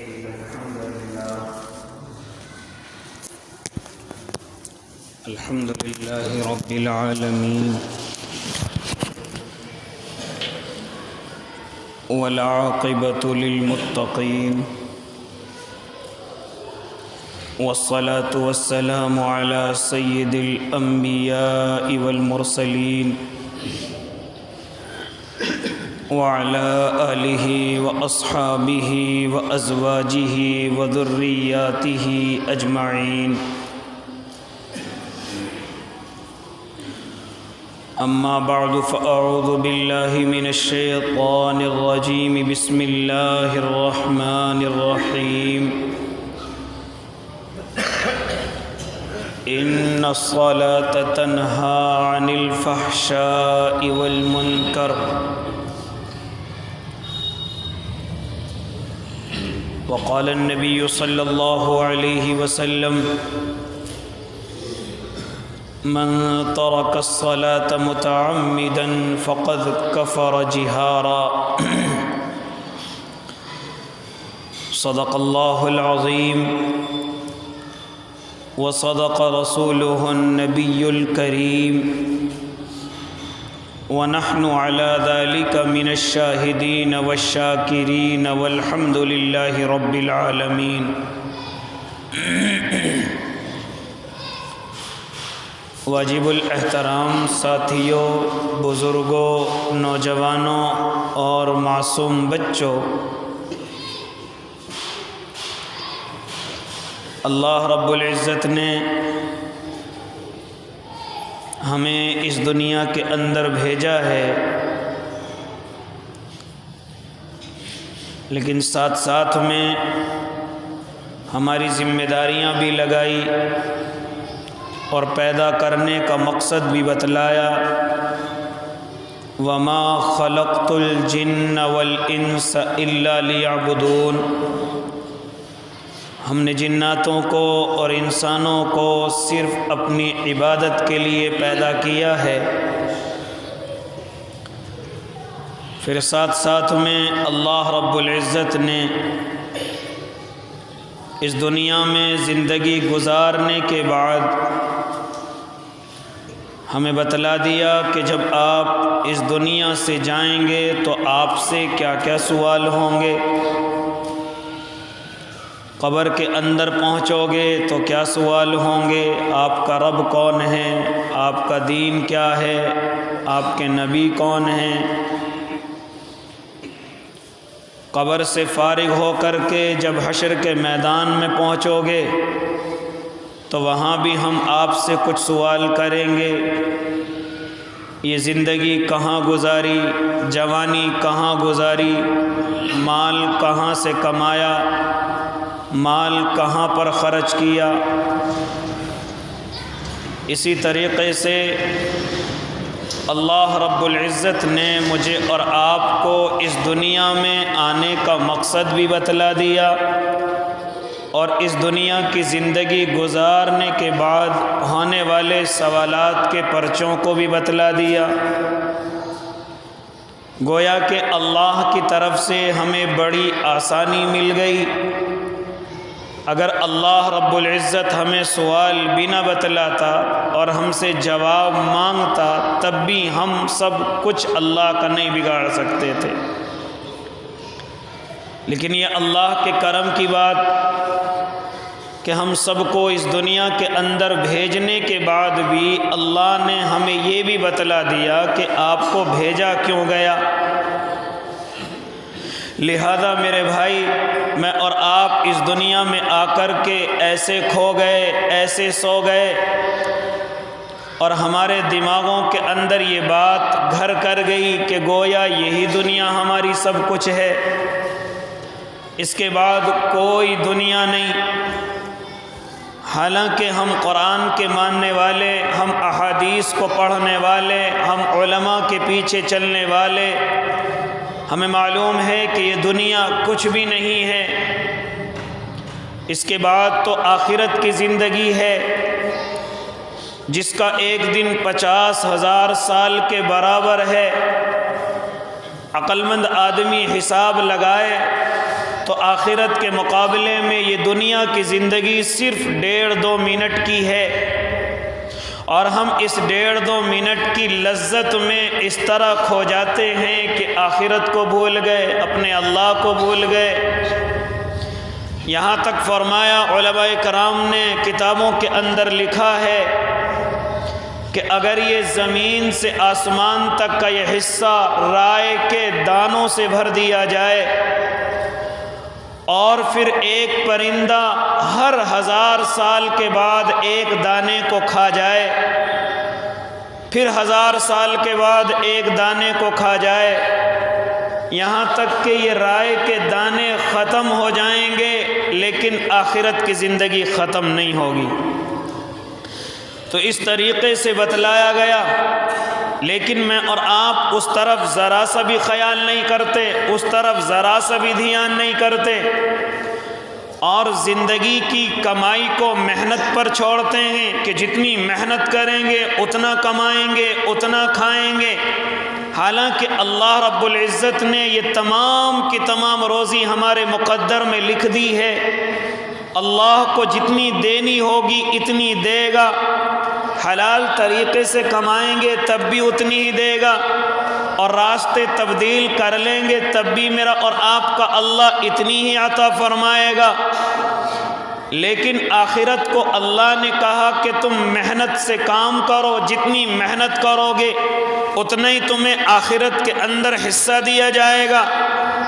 إن الحمد لله رب العالمين والعاقبة للمتقين والصلاة والسلام على سيد الأنبياء والمرسلين وعلى آله وأصحابه وأزواجه وذرياته أجمعين أما بعد فأعوذ بالله من الشيطان الرجيم بسم الله الرحمن الرحيم إن الصلاة تنهى عن الفحشاء والمنكر وقال النبي صلى الله عليه وسلم من ترك الصلاة متعمدا فقد كفر جهارا صدق الله العظيم وصدق رسوله النبي الكريم ونحن على ذلك من الشاهدين والشاكرين والحمد لله رب العالمين واجب الاحترام ساتھیوں، بزرگوں، نوجوانوں اور معصوم بچوں، اللہ رب العزت نے ہمیں اس دنیا کے اندر بھیجا ہے، لیکن ساتھ ساتھ میں ہماری ذمہ داریاں بھی لگائی اور پیدا کرنے کا مقصد بھی بتلایا۔ وَمَا خَلَقْتُ الْجِنَّ وَالْإِنسَ إِلَّا لِيَعْبُدُونَ، ہم نے جناتوں کو اور انسانوں کو صرف اپنی عبادت کے لیے پیدا کیا ہے۔ پھر ساتھ ساتھ میں اللہ رب العزت نے اس دنیا میں زندگی گزارنے کے بعد ہمیں بتلا دیا کہ جب آپ اس دنیا سے جائیں گے تو آپ سے کیا کیا سوال ہوں گے، قبر کے اندر پہنچو گے تو کیا سوال ہوں گے، آپ کا رب کون ہے، آپ کا دین کیا ہے، آپ کے نبی کون ہیں۔ قبر سے فارغ ہو کر کے جب حشر کے میدان میں پہنچو گے تو وہاں بھی ہم آپ سے کچھ سوال کریں گے، یہ زندگی کہاں گزاری، جوانی کہاں گزاری، مال کہاں سے کمایا، مال کہاں پر خرچ کیا۔ اسی طریقے سے اللہ رب العزت نے مجھے اور آپ کو اس دنیا میں آنے کا مقصد بھی بتلا دیا اور اس دنیا کی زندگی گزارنے کے بعد ہونے والے سوالات کے پرچوں کو بھی بتلا دیا۔ گویا کہ اللہ کی طرف سے ہمیں بڑی آسانی مل گئی۔ اگر اللہ رب العزت ہمیں سوال بھی نہ بتلاتا اور ہم سے جواب مانگتا تب بھی ہم سب کچھ اللہ کا نہیں بگاڑ سکتے تھے، لیکن یہ اللہ کے کرم کی بات کہ ہم سب کو اس دنیا کے اندر بھیجنے کے بعد بھی اللہ نے ہمیں یہ بھی بتلا دیا کہ آپ کو بھیجا کیوں گیا۔ لہذا میرے بھائی، میں اور آپ اس دنیا میں آ کر کے ایسے کھو گئے، ایسے سو گئے اور ہمارے دماغوں کے اندر یہ بات گھر کر گئی کہ گویا یہی دنیا ہماری سب کچھ ہے، اس کے بعد کوئی دنیا نہیں۔ حالانکہ ہم قرآن کے ماننے والے، ہم احادیث کو پڑھنے والے، ہم علماء کے پیچھے چلنے والے، ہمیں معلوم ہے کہ یہ دنیا کچھ بھی نہیں ہے، اس کے بعد تو آخرت کی زندگی ہے جس کا ایک دن 50,000 سال کے برابر ہے۔ عقل مند آدمی حساب لگائے تو آخرت کے مقابلے میں یہ دنیا کی زندگی صرف 1.5-2 منٹ کی ہے، اور ہم اس 1.5-2 منٹ کی لذت میں اس طرح کھو جاتے ہیں کہ آخرت کو بھول گئے، اپنے اللہ کو بھول گئے۔ یہاں تک فرمایا، علماء کرام نے کتابوں کے اندر لکھا ہے کہ اگر یہ زمین سے آسمان تک کا یہ حصہ رائے کے دانوں سے بھر دیا جائے، اور پھر ایک پرندہ ہر 1000 سال کے بعد ایک دانے کو کھا جائے، پھر 1000 سال کے بعد ایک دانے کو کھا جائے، یہاں تک کہ یہ رائے کے دانے ختم ہو جائیں گے، لیکن آخرت کی زندگی ختم نہیں ہوگی۔ تو اس طریقے سے بتلایا گیا، لیکن میں اور آپ اس طرف ذرا سا بھی خیال نہیں کرتے، اس طرف ذرا سا بھی دھیان نہیں کرتے، اور زندگی کی کمائی کو محنت پر چھوڑتے ہیں کہ جتنی محنت کریں گے اتنا کمائیں گے، اتنا کھائیں گے۔ حالانکہ اللہ رب العزت نے یہ تمام کی تمام روزی ہمارے مقدر میں لکھ دی ہے، اللہ کو جتنی دینی ہوگی اتنی دے گا، حلال طریقے سے کمائیں گے تب بھی اتنی ہی دے گا، اور راستے تبدیل کر لیں گے تب بھی میرا اور آپ کا اللہ اتنی ہی عطا فرمائے گا۔ لیکن آخرت کو اللہ نے کہا کہ تم محنت سے کام کرو، جتنی محنت کرو گے اتنا ہی تمہیں آخرت کے اندر حصہ دیا جائے گا،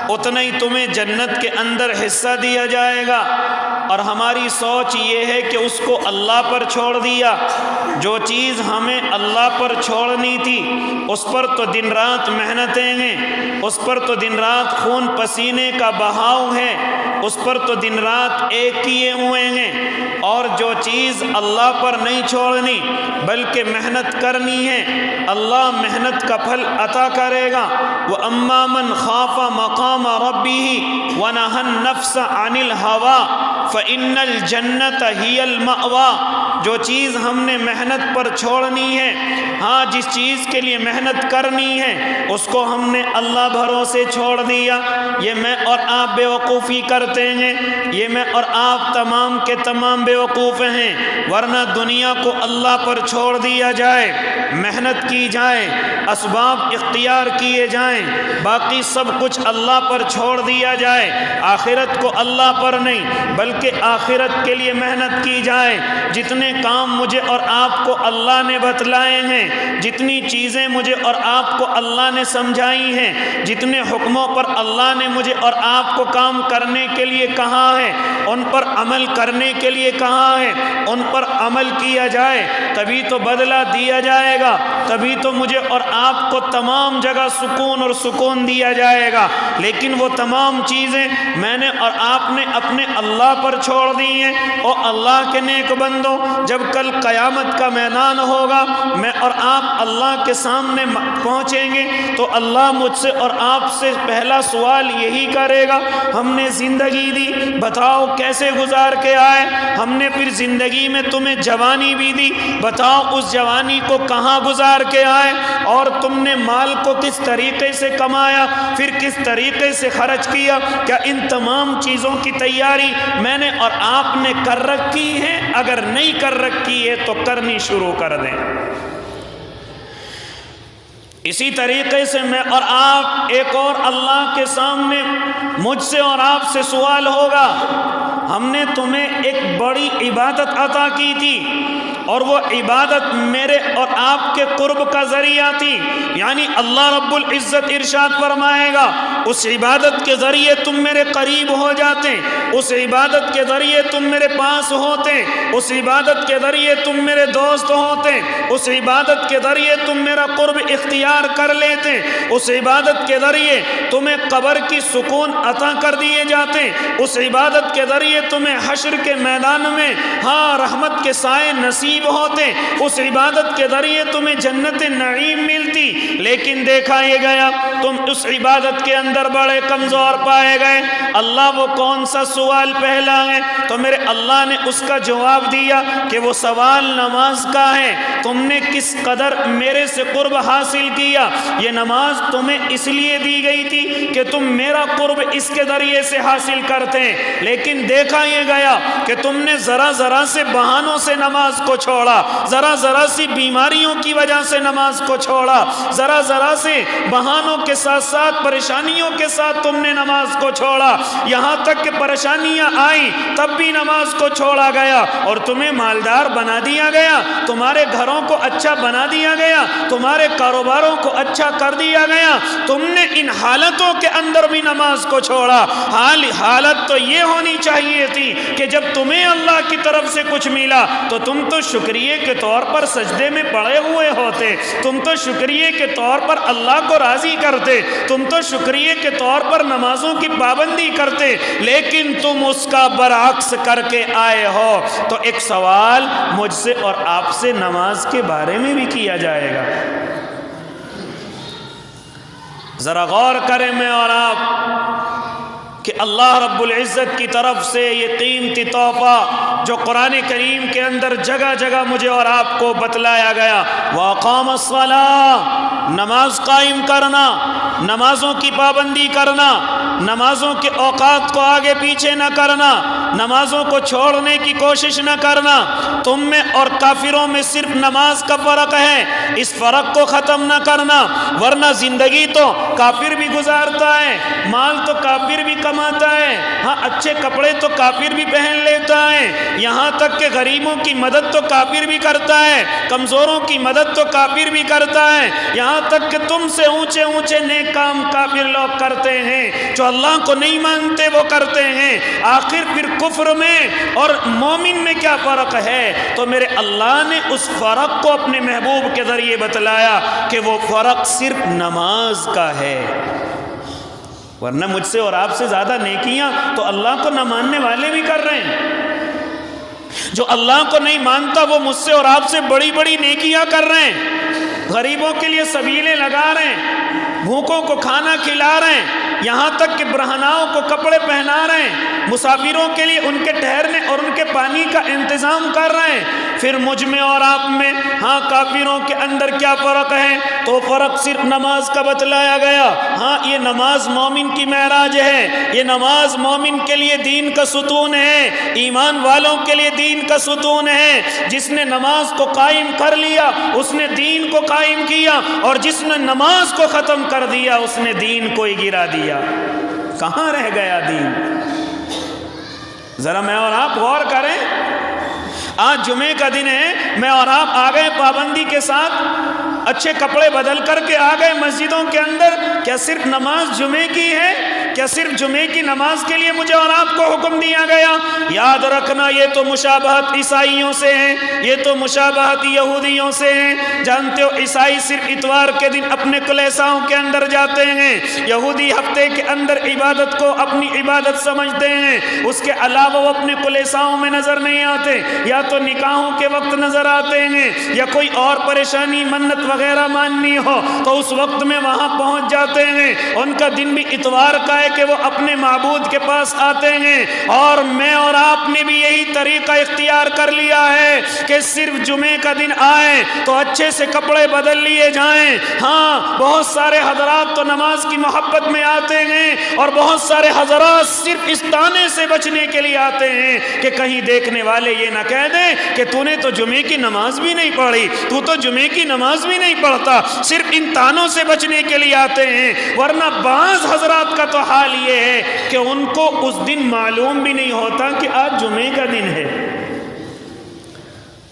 اتنا ہی تمہیں جنت کے اندر حصہ دیا جائے گا۔ اور ہماری سوچ یہ ہے کہ اس کو اللہ پر چھوڑ دیا، جو چیز ہمیں اللہ پر چھوڑنی تھی اس پر تو دن رات محنتیں ہیں، اس پر تو دن رات خون پسینے کا بہاؤ ہے، اس پر تو دن رات ایک کیے ہوئے ہیں، اور جو چیز اللہ پر نہیں چھوڑنی بلکہ محنت کرنی ہے، اللہ محنت کا پھل عطا کرے گا۔ وَأَمَّا مَنْ خَافَ مَقَامَ رَبِّهِ وَنَهَى النَّفْسَ عَنِ الْهَوَىٰ فَإِنَّ الْجَنَّةَ هِيَ الْمَأْوَىٰ۔ جو چیز ہم نے محنت پر چھوڑنی ہے، ہاں جس چیز کے لیے محنت کرنی ہے اس کو ہم نے اللہ بھروسے چھوڑ دیا۔ یہ میں اور آپ بیوقوفی کرتے ہیں، یہ میں اور آپ تمام کے تمام بیوقوف ہیں، ورنہ دنیا کو اللہ پر چھوڑ دیا جائے، محنت کی جائے، اسباب اختیار کیے جائیں، باقی سب کچھ اللہ پر چھوڑ دیا جائے، آخرت کو اللہ پر نہیں بلکہ آخرت کے لیے محنت کی جائے۔ جتنے کام مجھے اور آپ کو اللہ نے بتلائے ہیں، جتنی چیزیں مجھے اور آپ کو اللہ نے سمجھائی ہیں، جتنے حکموں پر اللہ نے مجھے اور آپ کو کام کرنے کے لیے کہا ہے، ان پر عمل کرنے کے لیے کہا ہے، ان پر عمل کیا جائے تبھی تو بدلہ دیا جائے گا، تبھی تو مجھے اور آپ کو تمام جگہ سکون اور سکون دیا جائے گا۔ لیکن وہ تمام چیزیں میں نے اور آپ نے اپنے اللہ پر چھوڑ دی ہیں۔ اور اللہ کے نیک بندوں، جب کل قیامت کا میدان ہوگا، میں اور آپ اللہ کے سامنے پہنچیں گے تو اللہ مجھ سے اور آپ سے پہلا سوال یہی کرے گا، ہم نے زندگی دی، بتاؤ کیسے گزار کے آئے؟ ہم نے پھر زندگی میں تمہیں جوانی بھی دی، بتاؤ اس جوانی کو کہاں گزار کے آئے؟ اور تم نے مال کو کس طریقے سے کمایا، پھر کس طریقے سے خرچ کیا؟ کیا ان تمام چیزوں کی تیاری میں نے اور آپ نے کر رکھی ہے؟ اگر نہیں کر رکھی ہے تو کرنی شروع کر دیں۔ اسی طریقے سے میں اور آپ ایک اور اللہ کے سامنے مجھ سے اور آپ سے سوال ہوگا، ہم نے تمہیں ایک بڑی عبادت عطا کی تھی اور وہ عبادت میرے اور آپ کے قرب کا ذریعہ تھی، یعنی اللہ رب العزت ارشاد فرمائے گا اس عبادت کے ذریعے تم میرے قریب ہو جاتے، اس عبادت کے ذریعے تم میرے پاس ہوتے، اس عبادت کے ذریعے تم میرے دوست ہوتے، اس عبادت کے ذریعے تم میرا قرب اختیار کر لیتے، اس عبادت کے ذریعے تمہیں قبر کی سکون عطا کر دیے جاتے، اس عبادت کے ذریعے تمہیں حشر کے میدان میں ہاں رحمت کے سائے نصیب ہوتے، اس عبادت کے ذریعے تمہیں جنت نعیم ملتی۔ لیکن دیکھا یہ گیا تم اس عبادت کے اندر بڑے کمزور پائے گئے۔ اللہ وہ کون سا سوال پہلا ہے؟ تو میرے اللہ نے اس کا جواب دیا کہ وہ سوال نماز کا ہے، تم نے کس قدر میرے سے قرب حاصل کیا۔ کیا، یہ نماز تمہیں اس لیے دی گئی تھی کہ تم میرا قرب اس کے ذریعے سے حاصل کرتے ہیں، لیکن دیکھا یہ گیا کہ تم نے ذرا ذرا سے بہانوں سے نماز کو چھوڑا، ذرا ذرا سی بیماریوں کی وجہ سے نماز کو چھوڑا، ذرا ذرا سے بہانوں کے ساتھ ساتھ پریشانیوں کے ساتھ تم نے نماز کو چھوڑا، یہاں تک کہ پریشانیاں آئیں تب بھی نماز کو چھوڑا گیا، اور تمہیں مالدار بنا دیا گیا، تمہارے گھروں کو اچھا بنا دیا گیا، تمہارے کاروباروں کو اچھا کر دیا گیا، تم نے ان حالتوں کے اندر بھی نماز کو چھوڑا۔ حالت تو یہ ہونی چاہیے تھی کہ جب تمہیں اللہ کی طرف سے کچھ ملا تو تم تو شکریہ کے طور پر سجدے میں پڑے ہوئے ہوتے، تم تو شکریہ کے طور پر اللہ کو راضی کرتے، تم تو شکریہ کے طور پر نمازوں کی پابندی کرتے، لیکن تم اس کا برعکس کر کے آئے ہو۔ تو ایک سوال مجھ سے اور آپ سے نماز کے بارے میں بھی کیا جائے گا۔ ذرا غور کریں میں اور آپ کہ اللہ رب العزت کی طرف سے یہ قیمتی تحفہ جو قرآن کریم کے اندر جگہ جگہ مجھے اور آپ کو بتلایا گیا، وَأَقَامَ الصَّلَاةَ، نماز قائم کرنا، نمازوں کی پابندی کرنا، نمازوں کے اوقات کو آگے پیچھے نہ کرنا، نمازوں کو چھوڑنے کی کوشش نہ کرنا۔ تم میں اور کافروں میں صرف نماز کا فرق ہے، اس فرق کو ختم نہ کرنا، ورنہ زندگی تو کافر بھی گزارتا ہے، مال تو کافر بھی کماتا ہے، ہاں اچھے کپڑے تو کافر بھی پہن لیتا ہے، یہاں تک کہ غریبوں کی مدد تو کافر بھی کرتا ہے، کمزوروں کی مدد تو کافر بھی کرتا ہے، یہاں تک کہ تم سے اونچے اونچے نیک کام کافر لوگ کرتے ہیں، جو اللہ کو نہیں مانتے وہ کرتے ہیں۔ آخر پھر کفر میں اور مومن میں کیا فرق ہے؟ تو میرے اللہ نے اس فرق کو اپنے محبوب کے ذریعے بتلایا کہ وہ فرق صرف نماز کا ہے، ورنہ مجھ سے اور آپ سے زیادہ نیکیاں تو اللہ کو نہ ماننے والے بھی کر رہے ہیں۔ جو اللہ کو نہیں مانتا وہ مجھ سے اور آپ سے بڑی بڑی نیکیاں کر رہے ہیں، غریبوں کے لیے سبیلیں لگا رہے ہیں، بھوکوں کو کھانا کھلا رہے ہیں، یہاں تک کہ برہناؤں کو کپڑے پہنا رہے ہیں، مسافروں کے لیے ان کے ٹھہرنے اور ان کے پانی کا انتظام کر رہے ہیں۔ پھر مجھ میں اور آپ میں ہاں کافروں کے اندر کیا فرق ہے؟ تو فرق صرف نماز کا بتلایا گیا۔ ہاں یہ نماز مومن کی معراج ہے، یہ نماز مومن کے لیے دین کا ستون ہے، ایمان والوں کے لیے دین کا ستون ہے۔ جس نے نماز کو قائم کر لیا اس نے دین کو قائم کیا، اور جس نے نماز کو ختم کر دیا اس نے دین کو ہی گرا دیا۔ کہاں رہ گیا دین؟ ذرا میں اور آپ غور کریں۔ آج جمعے کا دن ہے، میں اور آپ آ گئے پابندی کے ساتھ، اچھے کپڑے بدل کر کے آ گئے مسجدوں کے اندر۔ کیا صرف نماز جمعے کی ہے؟ کیا صرف جمعے کی نماز کے لیے مجھے اور آپ کو حکم دیا گیا؟ یاد رکھنا یہ تو مشابہت عیسائیوں سے ہے، یہ تو مشابہت یہودیوں سے ہے۔ جانتے ہو عیسائی صرف اتوار کے دن اپنے کلیساؤں کے اندر جاتے ہیں، یہودی ہفتے کے اندر عبادت کو اپنی عبادت سمجھتے ہیں، اس کے علاوہ وہ اپنے کلیساؤں میں نظر نہیں آتے، یا تو نکاحوں کے وقت نظر آتے ہیں، یا کوئی اور پریشانی منت وغیرہ ماننی ہو تو اس وقت میں وہاں پہنچ جاتے ہیں۔ ان کا دن بھی اتوار کا ہے کہ وہ اپنے معبود کے پاس آتے ہیں، اور میں اور آپ نے بھی یہی طریقہ اختیار کر لیا ہے کہ صرف جمعے کا دن آئے تو اچھے سے کپڑے بدل لیے جائیں۔ ہاں بہت سارے حضرات تو نماز کی محبت میں آتے ہیں، اور بہت سارے حضرات صرف اس طانے سے بچنے کے لیے آتے ہیں کہ کہیں دیکھنے والے یہ نہ کہہ دیں کہ تو نے تو جمعے کی نماز بھی نہیں پڑھی، تو تو جمعے کی نماز بھی نہیں پڑھتا۔ صرف ان تانوں سے بچنے کے لیے آتے ہیں، ورنہ بعض حضرات کا تو حال یہ ہے کہ ان کو اس دن معلوم بھی نہیں ہوتا کہ آج جمعے کا دن ہے۔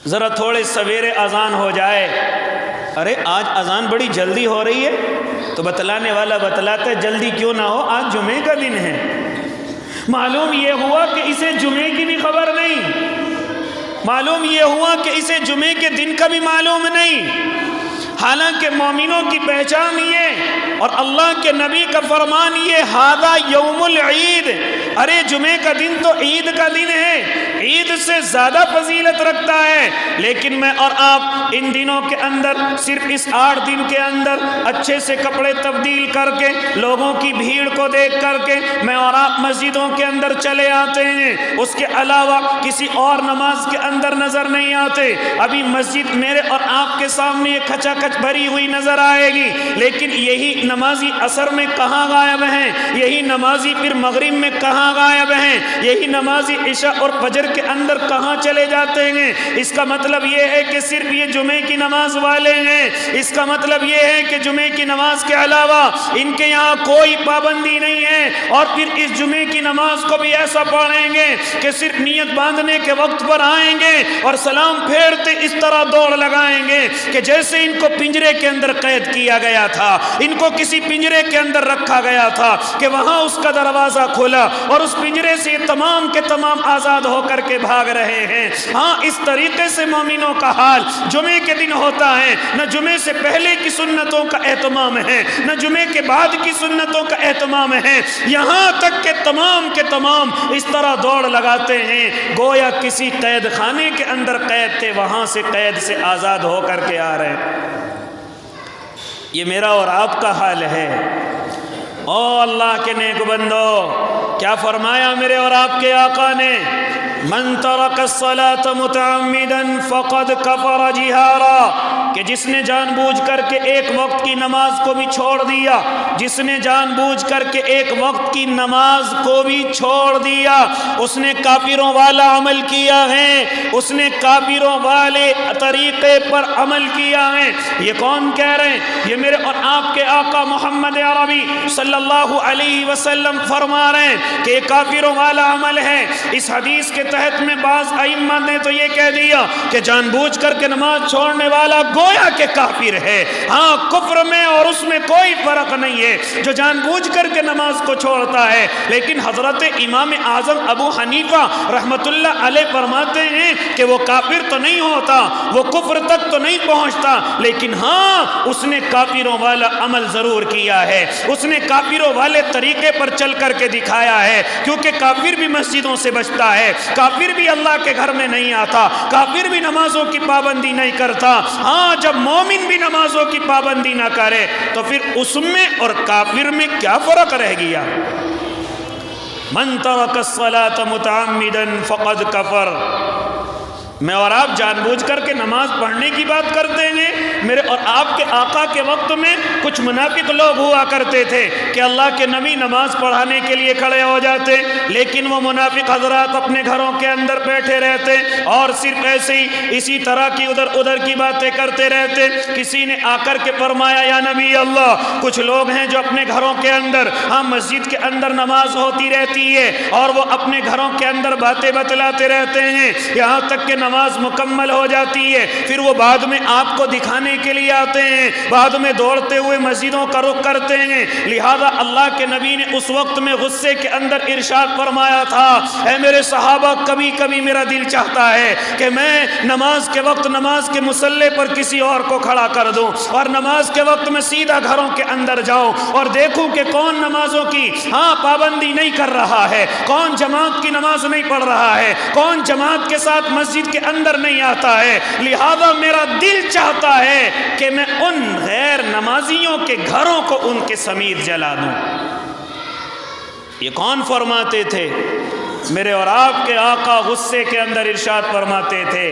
ذرا تھوڑے سویرے اذان ہو جائے، ارے آج اذان بڑی جلدی ہو رہی ہے، تو بتلانے والا بتلاتا ہے جلدی کیوں نہ ہو، آج جمعے کا دن ہے۔ معلوم یہ ہوا کہ اسے جمعے کی بھی خبر نہیں، معلوم یہ ہوا کہ اسے جمعے کے دن کا بھی معلوم نہیں، حالانکہ مومنوں کی پہچان یہ اور اللہ کے نبی کا فرمان یہ ھذا یوم العید، ارے جمعے کا دن تو عید کا دن ہے، عید سے زیادہ فضیلت رکھتا ہے۔ لیکن میں اور آپ ان دنوں کے اندر صرف اس 8 دن کے اندر اچھے سے کپڑے تبدیل کر کے لوگوں کی بھیڑ کو دیکھ کر کے میں اور آپ مسجدوں کے اندر چلے آتے ہیں، اس کے علاوہ کسی اور نماز کے اندر نظر نہیں آتے۔ ابھی مسجد میرے اور آپ کے سامنے کھچا کھچ ٹچ بھری ہوئی نظر آئے گی، لیکن یہی نمازی عصر میں کہاں غائب ہیں، یہی نمازی پھر مغرب میں کہاں غائب ہیں، یہی نمازی عشاء اور فجر کے اندر کہاں چلے جاتے ہیں۔ اس کا مطلب یہ ہے کہ صرف یہ جمعے کی نماز والے ہیں، اس کا مطلب یہ ہے کہ جمعے کی نماز کے علاوہ ان کے یہاں کوئی پابندی نہیں ہے، اور پھر اس جمعے کی نماز کو بھی ایسا پڑھیں گے کہ صرف نیت باندھنے کے وقت پر آئیں گے اور سلام پھیرتے اس طرح دوڑ لگائیں گے کہ جیسے ان کو پنجرے کے اندر قید کیا گیا تھا، ان کو کسی پنجرے کے اندر رکھا گیا تھا کہ وہاں اس کا دروازہ کھلا اور اس پنجرے سے تمام کے تمام آزاد ہو کر کے بھاگ رہے ہیں۔ ہاں، اس طریقے سے مومنوں کا حال جمعے کے دن ہوتا ہے۔ نہ جمعے سے پہلے کی سنتوں کا اہتمام ہے، نہ جمعے کے بعد کی سنتوں کا اہتمام ہے، یہاں تک کہ تمام کے تمام اس طرح دوڑ لگاتے ہیں گویا کسی قید خانے کے اندر قید تھے، وہاں سے قید سے آزاد ہو کر کے آ رہے ہیں۔ یہ میرا اور آپ کا حال ہے۔ او اللہ کے نیک بندو، کیا فرمایا میرے اور آپ کے آقا نے؟ من ترک الصلاة متعمدا فقد کفر جہارا، کہ جس نے جان بوجھ کر کے ایک وقت کی نماز کو بھی چھوڑ دیا، جس نے جان بوجھ کر کے ایک وقت کی نماز کو بھی چھوڑ دیا، اس نے کافروں والا عمل کیا ہے، اس نے کافروں والے طریقے پر عمل کیا ہے۔ یہ کون کہہ رہے ہیں؟ یہ میرے اور آپ کے آقا محمد عربی صلی اللہ علیہ وسلم فرما رہے ہیں کہ یہ کافروں والا عمل ہے۔ اس حدیث کے تحت میں بعض ائمہ نے تو یہ کہہ دیا کہ جان بوجھ کر کے نماز چھوڑنے والا گویا کہ کافر ہے۔ ہاں، کفر میں اور اس میں کوئی فرق نہیں ہے جو جان بوجھ کر کے نماز کو چھوڑتا ہے، لیکن حضرت امام اعظم ابو حنیفہ رحمت اللہ علیہ فرماتے ہیں کہ وہ کافر تو نہیں ہوتا، وہ کفر تک تو نہیں پہنچتا، لیکن ہاں اس نے کافروں والا عمل ضرور کیا ہے، اس نے کافروں والے طریقے پر چل کر کے دکھایا ہے، کیونکہ کافر بھی مسجدوں سے بچتا ہے، کافر بھی اللہ کے گھر میں نہیں آتا، کافر بھی نمازوں کی پابندی نہیں کرتا۔ ہاں، جب مومن بھی نمازوں کی پابندی نہ کرے تو پھر اس میں اور کافر میں کیا فرق رہ گیا؟ من ترک الصلاة متعمدا فقد کفر۔ میں اور آپ جان بوجھ کر کے نماز پڑھنے کی بات کرتے ہیں۔ میرے اور آپ کے آقا کے وقت میں کچھ منافق لوگ ہوا کرتے تھے کہ اللہ کے نبی نماز پڑھانے کے لیے کھڑے ہو جاتے، لیکن وہ منافق حضرات اپنے گھروں کے اندر بیٹھے رہتے اور صرف ایسے ہی اسی طرح کی ادھر کی باتیں کرتے رہتے۔ کسی نے آ کر کے فرمایا، یا نبی اللہ، کچھ لوگ ہیں جو اپنے گھروں کے اندر، ہاں مسجد کے اندر نماز ہوتی رہتی ہے اور وہ اپنے گھروں کے اندر باتیں بتلاتے رہتے ہیں، یہاں تک کہ نماز مکمل ہو جاتی ہے، پھر وہ بعد میں آپ کو دکھانے کے لیے آتے ہیں، بعد میں دوڑتے ہوئے مسجدوں کا رخ کرتے ہیں۔ لہذا اللہ کے نبی نے اس وقت میں غصے کے اندر ارشاد فرمایا تھا، اے میرے صحابہ، کبھی کبھی میرا دل چاہتا ہے کہ میں نماز کے وقت نماز کے مصلی پر کسی اور کو کھڑا کر دوں اور نماز کے وقت میں سیدھا گھروں کے اندر جاؤں اور دیکھوں کہ کون نمازوں کی پابندی نہیں کر رہا ہے، کون جماعت کی نماز نہیں پڑھ رہا ہے، کون جماعت کے ساتھ مسجد کے اندر نہیں آتا ہے۔ لہذا میرا دل چاہتا ہے کہ میں ان غیر نمازیوں کے گھروں کو ان کے سمیت جلا دوں۔ یہ کون فرماتے تھے؟ میرے اور آپ کے آقا غصے کے اندر ارشاد فرماتے تھے،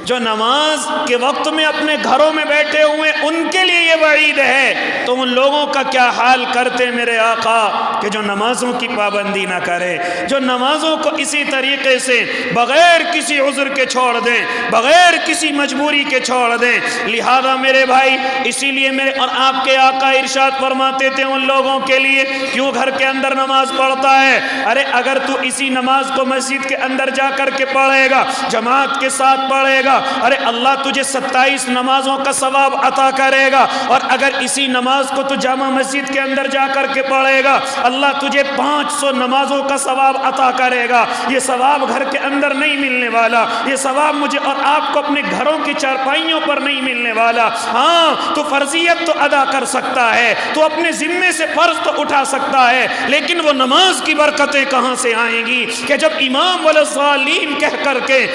جو نماز کے وقت میں اپنے گھروں میں بیٹھے ہوئے ان کے لیے یہ وعید ہے، تو ان لوگوں کا کیا حال کرتے میرے آقا کہ جو نمازوں کی پابندی نہ کرے، جو نمازوں کو اسی طریقے سے بغیر کسی عذر کے چھوڑ دیں، بغیر کسی مجبوری کے چھوڑ دیں۔ لہذا میرے بھائی، اسی لیے میرے اور آپ کے آقا ارشاد فرماتے تھے ان لوگوں کے لیے، کیوں گھر کے اندر نماز پڑھتا ہے؟ ارے اگر تو اسی نماز کو مسجد کے اندر جا کر کے پڑھے گا، جماعت کے ساتھ پڑھے گا، ارے اللہ تجھے 27 نمازوں کا ثواب عطا کرے گا، اور اگر اسی نماز کو تو جامع مسجد کے اندر جا کر کے پڑھے گا، اللہ تجھے 500 نمازوں کا ثواب عطا کرے گا۔ یہ ثواب گھر کے اندر نہیں ملنے والا، یہ ثواب مجھے اور آپ کو اپنے گھروں کی چارپائیوں پر نہیں ملنے والا۔ ہاں، تو فرضیت تو ادا کر سکتا ہے، تو اپنے ذمے سے فرض تو اٹھا سکتا ہے، لیکن وہ نماز کی برکتیں کہاں سے آئیں گی کہ جب امام والصالین کہہ کر کے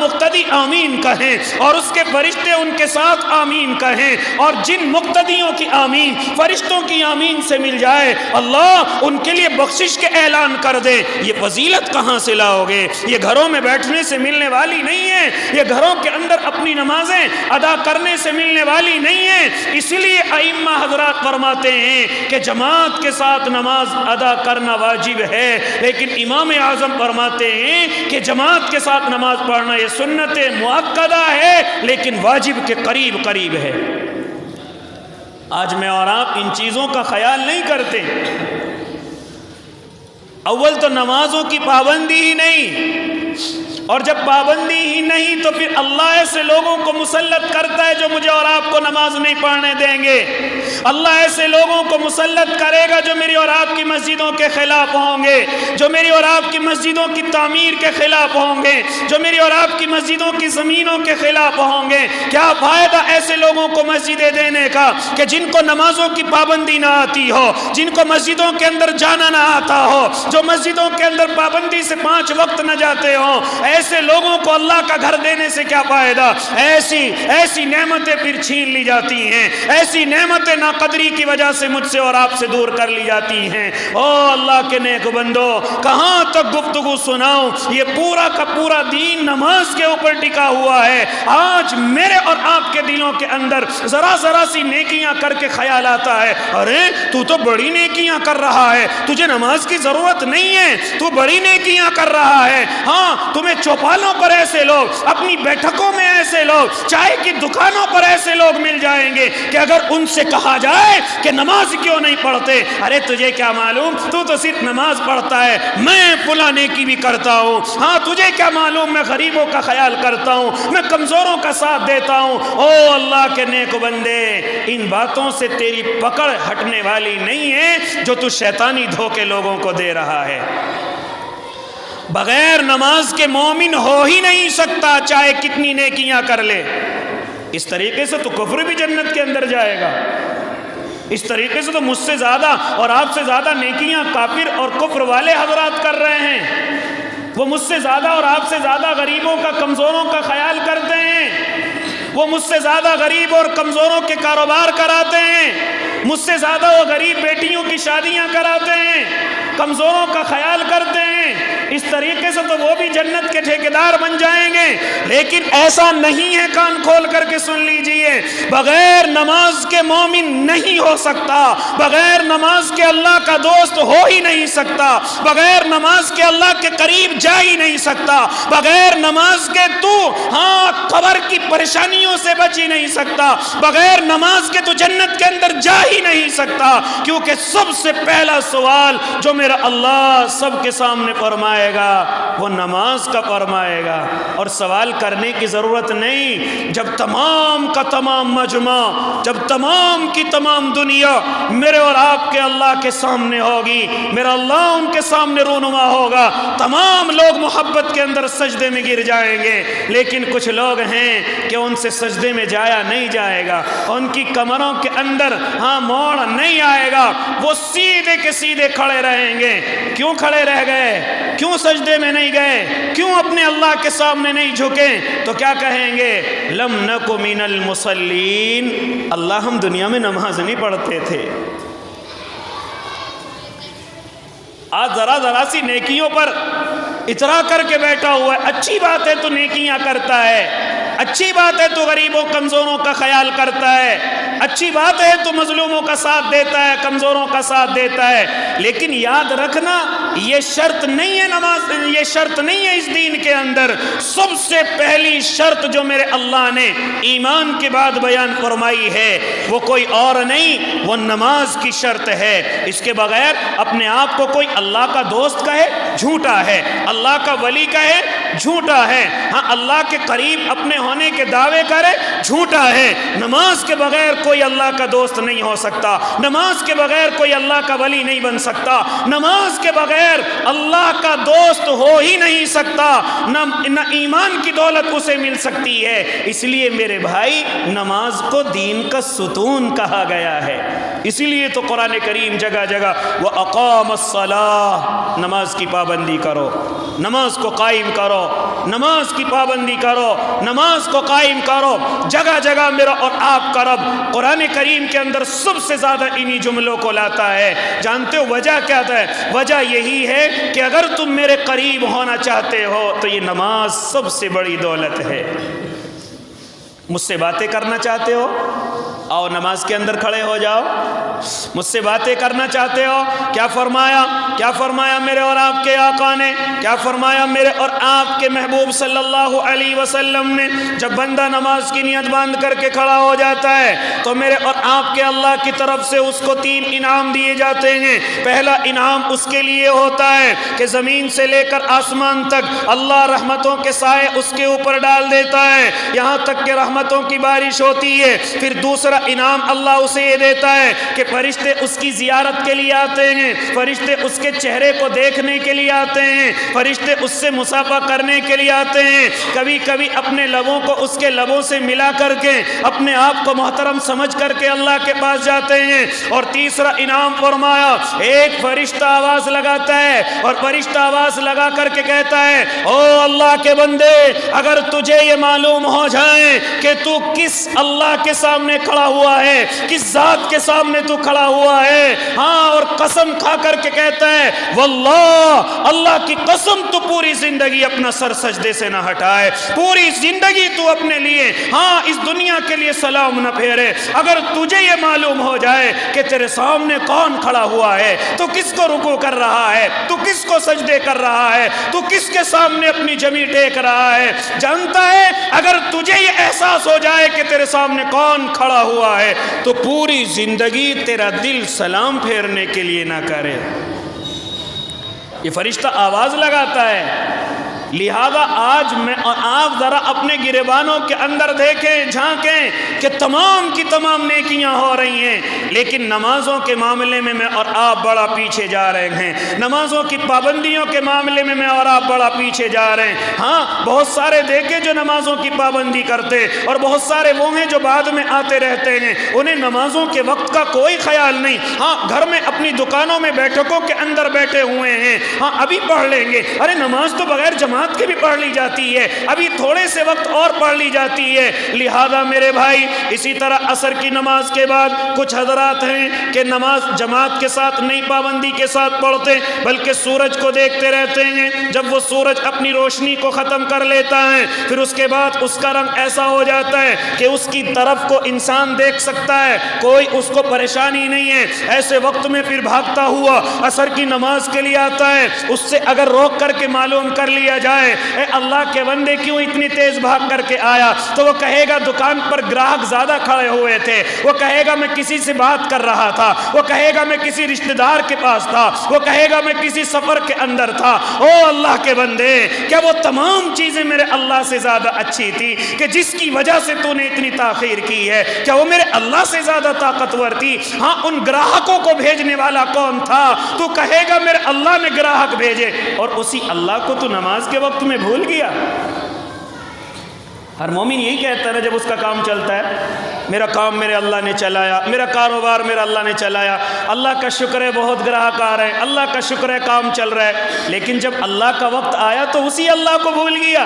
مقتدی آمین کہیں اور اس کے فرشتے ان کے ساتھ آمین کہیں، اور جن مقتدیوں کی آمین فرشتوں کی آمین سے مل جائے، اللہ ان کے لیے بخشش کے اعلان کر دے۔ یہ فضیلت کہاں سے لاؤ گے؟ یہ گھروں میں بیٹھنے سے ملنے والی نہیں ہے، یہ گھروں کے اندر اپنی نمازیں ادا کرنے سے ملنے والی نہیں ہے۔ اس لیے ائمہ حضرات فرماتے ہیں کہ جماعت کے ساتھ نماز ادا کرنا واجب ہے، لیکن امام اعظم فرماتے ہیں کہ جماعت کے ساتھ نماز پڑھنا یہ سنت مؤکدہ ہے، لیکن واجب کے قریب قریب ہے۔ آج میں اور آپ ان چیزوں کا خیال نہیں کرتے۔ اول تو نمازوں کی پابندی ہی نہیں، اور جب پابندی ہی نہیں تو پھر اللہ ایسے لوگوں کو مسلط کرتا ہے جو مجھے اور آپ کو نماز نہیں پڑھنے دیں گے۔ اللہ ایسے لوگوں کو مسلط کرے گا جو میری اور آپ کی مسجدوں کے خلاف ہوں گے، جو میری اور آپ کی مسجدوں کی تعمیر کے خلاف ہوں گے، جو میری اور آپ کی مسجدوں کی زمینوں کے خلاف ہوں گے۔ کیا فائدہ ایسے لوگوں کو مسجدیں دینے کا کہ جن کو نمازوں کی پابندی نہ آتی ہو، جن کو مسجدوں کے اندر جانا نہ آتا ہو، جو مسجدوں کے اندر پابندی سے 5 وقت نہ جاتے ہوں۔ ایسے لوگوں کو اللہ کا گھر دینے سے کیا فائدہ؟ ایسی نعمتیں پھر چھین لی جاتی ہیں، ایسی نعمتیں ناقدری کی وجہ سے مجھ سے اور آپ سے دور کر لی جاتی ہیں۔ او اللہ کے نیک بندو، کہاں تک گفتگو سناؤں؟ یہ پورا کا پورا دین نماز کے اوپر ٹکا ہوا ہے۔ آج میرے اور آپ کے دلوں کے اندر ذرا ذرا سی نیکیاں کر کے خیال آتا ہے، ارے تو تو بڑی نیکیاں کر رہا ہے، تجھے نماز کی ضرورت نہیں ہے، تو بڑی نیکیاں کر رہا ہے۔ ہاں، تمہیں چوپالوں پر ایسے لوگ، اپنی بیٹھکوں میں ایسے لوگ، چائے کی دکانوں پر ایسے لوگ مل جائیں گے کہ اگر ان سے کہا جائے کہ نماز کیوں نہیں پڑھتے، ارے تجھے کیا معلوم، تو تو صرف نماز پڑھتا ہے، میں فلاں نیکی بھی کرتا ہوں۔ ہاں، تجھے کیا معلوم، میں غریبوں کا خیال کرتا ہوں، میں کمزوروں کا ساتھ دیتا ہوں۔ او اللہ کے نیک بندے، ان باتوں سے تیری پکڑ ہٹنے والی نہیں ہے جو تو شیطانی دھوکے لوگوں کو دے رہا ہے۔ بغیر نماز کے مومن ہو ہی نہیں سکتا، چاہے کتنی نیکیاں کر لے۔ اس طریقے سے تو کفر بھی جنت کے اندر جائے گا۔ اس طریقے سے تو مجھ سے زیادہ اور آپ سے زیادہ نیکیاں کافر اور کفر والے حضرات کر رہے ہیں۔ وہ مجھ سے زیادہ اور آپ سے زیادہ غریبوں کا، کمزوروں کا خیال کرتے ہیں۔ وہ مجھ سے زیادہ غریب اور کمزوروں کے کاروبار کراتے ہیں۔ مجھ سے زیادہ وہ غریب بیٹیوں کی شادیاں کراتے ہیں، کمزوروں کا خیال کرتے ہیں۔ اس طریقے سے تو وہ بھی جنت کے ٹھیکیدار بن جائیں گے، لیکن ایسا نہیں ہے۔ کان کھول کر کے سن لیجئے، بغیر نماز کے مومن نہیں ہو سکتا، بغیر نماز کے اللہ کا دوست ہو ہی نہیں سکتا، بغیر نماز کے اللہ کے قریب جا ہی نہیں سکتا، بغیر نماز کے تو قبر کی پریشانیوں سے بچ ہی نہیں سکتا، بغیر نماز کے تو جنت کے اندر جا ہی نہیں سکتا۔ کیونکہ سب سے پہلا سوال جو میرا اللہ سب کے سامنے فرمائے گا وہ نماز کا فرمائے گا، اور سوال کرنے کی ضرورت نہیں۔ جب تمام کا تمام مجمع، جب تمام کی تمام دنیا میرے اور آپ کے اللہ کے سامنے ہوگی، میرا اللہ ان کے سامنے رونما ہوگا، تمام لوگ محبت کے اندر سجدے میں گر جائیں گے، لیکن کچھ لوگ ہیں کہ ان سے سجدے میں جایا نہیں جائے گا، ان کی کمروں کے اندر موڑ نہیں آئے گا، وہ سیدھے کے سیدھے کھڑے رہیں گے۔ کیوں کھڑے رہ گئے؟ کیوں سجدے میں نہیں گئے؟ کیوں اپنے اللہ کے سامنے نہیں جھکے؟ تو کیا کہیں گے؟ لم نک من المصلین، اللہ ہم دنیا میں نماز نہیں پڑھتے تھے۔ آج ذرا ذرا سی نیکیوں پر اترا کر کے بیٹھا ہوا ہے۔ اچھی بات ہے تو نیکیاں کرتا ہے، اچھی بات ہے تو غریبوں کمزوروں کا خیال کرتا ہے، اچھی بات ہے تو مظلوموں کا ساتھ دیتا ہے، کمزوروں کا ساتھ دیتا ہے، لیکن یاد رکھنا یہ شرط نہیں ہے نماز، یہ شرط نہیں ہے اس دین کے اندر۔ سب سے پہلی شرط جو میرے اللہ نے ایمان کے بعد بیان فرمائی ہے وہ کوئی اور نہیں، وہ نماز کی شرط ہے۔ اس کے بغیر اپنے آپ کو کوئی اللہ کا دوست کہے جھوٹا ہے، اللہ کا ولی کہے جھوٹا ہے، ہاں اللہ کے قریب اپنے ہونے کے دعوے کرے جھوٹا ہے۔ نماز کے بغیر کوئی اللہ کا دوست نہیں ہو سکتا، نماز کے بغیر کوئی اللہ کا ولی نہیں بن سکتا، نماز کے بغیر اللہ کا دوست ہو ہی نہیں سکتا، نہ ایمان کی دولت اسے مل سکتی ہے۔ اس لیے میرے بھائی نماز کو دین کا ستون کہا گیا ہے۔ اسی لیے تو قرآن کریم جگہ جگہ وَأَقَامَ الصَّلَاةَ، نماز کی پابندی کرو، نماز کو قائم کرو۔ پڑھو، نماز کی پابندی کرو، نماز کو قائم کرو، جگہ جگہ میرا اور آپ کا رب قرآن کریم کے اندر سب سے زیادہ انہی جملوں کو لاتا ہے۔ جانتے ہو وجہ کیا ہے؟ وجہ یہی ہے کہ اگر تم میرے قریب ہونا چاہتے ہو تو یہ نماز سب سے بڑی دولت ہے۔ مجھ سے باتیں کرنا چاہتے ہو؟ آؤ نماز کے اندر کھڑے ہو جاؤ۔ مجھ سے باتیں کرنا چاہتے ہو؟ کیا فرمایا میرے اور آپ کے آقا نے، کیا فرمایا میرے اور آپ کے محبوب صلی اللہ علیہ وسلم نے؟ جب بندہ نماز کی نیت باندھ کر کے کھڑا ہو جاتا ہے تو میرے اور آپ کے اللہ کی طرف سے اس کو 3 انعام دیے جاتے ہیں۔ پہلا انعام اس کے لیے ہوتا ہے کہ زمین سے لے کر آسمان تک اللہ رحمتوں کے سائے اس کے اوپر ڈال دیتا ہے، یہاں تک کہ رحمتوں کی بارش ہوتی ہے۔ پھر دوسرا انعام اللہ اسے یہ دیتا ہے کہ فرشتے اس کی زیارت کے لیے آتے ہیں، فرشتے اس کے چہرے کو دیکھنے کے لیے آتے ہیں، فرشتے اس سے مصافحہ کرنے کے لیے آتے ہیں، کبھی کبھی اپنے لبوں کو اس کے لبوں سے ملا کر کے اپنے آپ کو محترم سمجھ کر کے اللہ کے پاس جاتے ہیں۔ اور تیسرا انعام فرمایا، ایک فرشتہ آواز لگاتا ہے اور فرشتہ آواز لگا کر کے کہتا ہے، او اللہ کے بندے، اگر تجھے یہ معلوم ہو جائے کہ تو کس اللہ کے سامنے کھڑا ہوا ہے، کس ذات کے سامنے تو کھڑا ہوا ہے، ہاں، اور قسم کھا کر کے کہتا ہے واللہ، اللہ کی قسم، تو پوری زندگی اپنا سر سجدے سے نہ ہٹائے، پوری زندگی تو اپنے لیے، ہاں، اس دنیا کے لیے سلام نہ پھیرے، اگر تجھے یہ معلوم ہو جائے کہ تیرے سامنے کون کھڑا ہوا ہے، تو کس کو رکوع کر رہا ہے، تو کس کو سجدے کر رہا ہے، تو کس کے سامنے اپنی جمی ٹیک رہا ہے، جانتا ہے اگر تجھے یہ احساس ہو جائے کہ تیرے سامنے کون کھڑا ہوا ہے تو پوری زندگی تیرا دل سلام پھیرنے کے لیے نہ کرے۔ یہ فرشتہ آواز لگاتا ہے۔ لہذا آج میں اور آپ ذرا اپنے گریبانوں کے اندر دیکھیں، جھانکیں کہ تمام کی تمام نیکیاں ہو رہی ہیں، لیکن نمازوں کے معاملے میں میں اور آپ بڑا پیچھے جا رہے ہیں، نمازوں کی پابندیوں کے معاملے میں میں اور آپ بڑا پیچھے جا رہے ہیں۔ ہاں، بہت سارے دیکھے جو نمازوں کی پابندی کرتے، اور بہت سارے وہ ہیں جو بعد میں آتے رہتے ہیں، انہیں نمازوں کے وقت کا کوئی خیال نہیں۔ ہاں، گھر میں اپنی دکانوں میں بیٹھکوں کے اندر بیٹھے ہوئے ہیں، ہاں ابھی پڑھ لیں گے، ارے نماز تو بغیر جماعت کے بھی پڑھ لی جاتی ہے، ابھی تھوڑے سے وقت اور پڑھ لی جاتی ہے۔ لہذا میرے بھائی، اسی طرح عصر کی نماز کے بعد کچھ حضرات ہیں کہ نماز جماعت کے ساتھ نہیں، پابندی کے ساتھ پڑھتے، بلکہ سورج کو دیکھتے رہتے ہیں۔ جب وہ سورج اپنی روشنی کو ختم کر لیتا ہے، پھر اس کے بعد اس کا رنگ ایسا ہو جاتا ہے کہ اس کی طرف کو انسان دیکھ سکتا ہے، کوئی اس کو پریشانی نہیں ہے۔ ایسے وقت میں پھر بھاگتا ہوا عصر کی نماز کے لیے آتا ہے، اس سے اگر روک کر کے معلوم کر لیا جائے اے اللہ کے بندے کیوں اتنی تیز بھاگ کر کے آیا، تو وہ کہے گا دکان پر گراہک زیادہ کھڑے ہوئے تھے، وہ کہے گا میں کسی سے بات کر رہا تھا، وہ کہے گا میں کسی رشتہ دار کے پاس تھا، وہ کہے گا میں کسی سفر کے اندر تھا۔ او اللہ کے بندے، کیا وہ تمام چیزیں میرے اللہ سے زیادہ اچھی تھی کہ جس کی وجہ سے تو نے اتنی تاخیر کی ہے؟ کیا وہ میرے اللہ سے زیادہ طاقتور تھی؟ ہاں، ان گراہکوں کو بھیجنے والا کون تھا؟ تو کہے گا میرے اللہ نے گراہک بھیجے، اور اسی اللہ کو تو نماز کے وقت میں بھول گیا۔ ہر مومن یہی کہتا ہے نا جب اس کا کام چلتا ہے، میرا کام میرے اللہ نے چلایا، میرا کاروبار میرا اللہ نے چلایا، اللہ کا شکر ہے بہت گراہک آ رہے ہیں، اللہ کا شکر ہے کام چل رہا ہے۔ لیکن جب اللہ کا وقت آیا تو اسی اللہ کو بھول گیا۔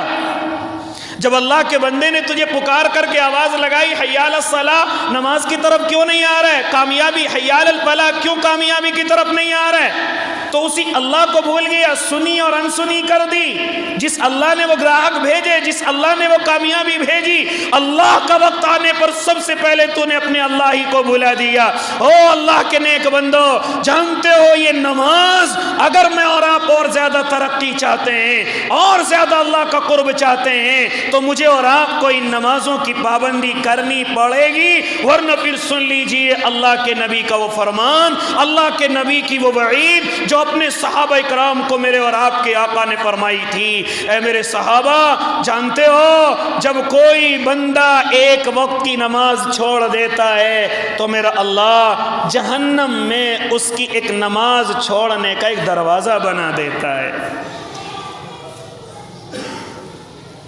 جب اللہ کے بندے نے تجھے پکار کر کے آواز لگائی حی علی الصلاۃ، نماز کی طرف کیوں نہیں آ رہا ہے؟ کامیابی حی علی الفلاح، کیوں کامیابی کی طرف نہیں آ رہا ہے؟ تو اسی اللہ کو بھول گیا، سنی اور انسنی کر دی۔ جس اللہ نے وہ گراہک بھیجے، جس اللہ نے وہ کامیابی بھیجی، اللہ کا وقت آنے پر سب سے پہلے تو نے اپنے اللہ ہی کو بھلا دیا۔ او اللہ کے نیک بندو، جانتے ہو یہ نماز، اگر میں اور آپ اور زیادہ ترقی چاہتے ہیں اور زیادہ اللہ کا قرب چاہتے ہیں تو مجھے اور آپ کو ان نمازوں کی پابندی کرنی پڑے گی، ورنہ پھر سن لیجئے اللہ کے نبی کا وہ فرمان، اللہ کے نبی کی وہ وعید جو اپنے صحابہ کرام کو میرے اور آپ کے آقا نے فرمائی تھی۔ اے میرے صحابہ، جانتے ہو جب کوئی بندہ ایک وقت کی نماز چھوڑ دیتا ہے تو میرا اللہ جہنم میں اس کی ایک نماز چھوڑنے کا ایک دروازہ بنا دیتا ہے،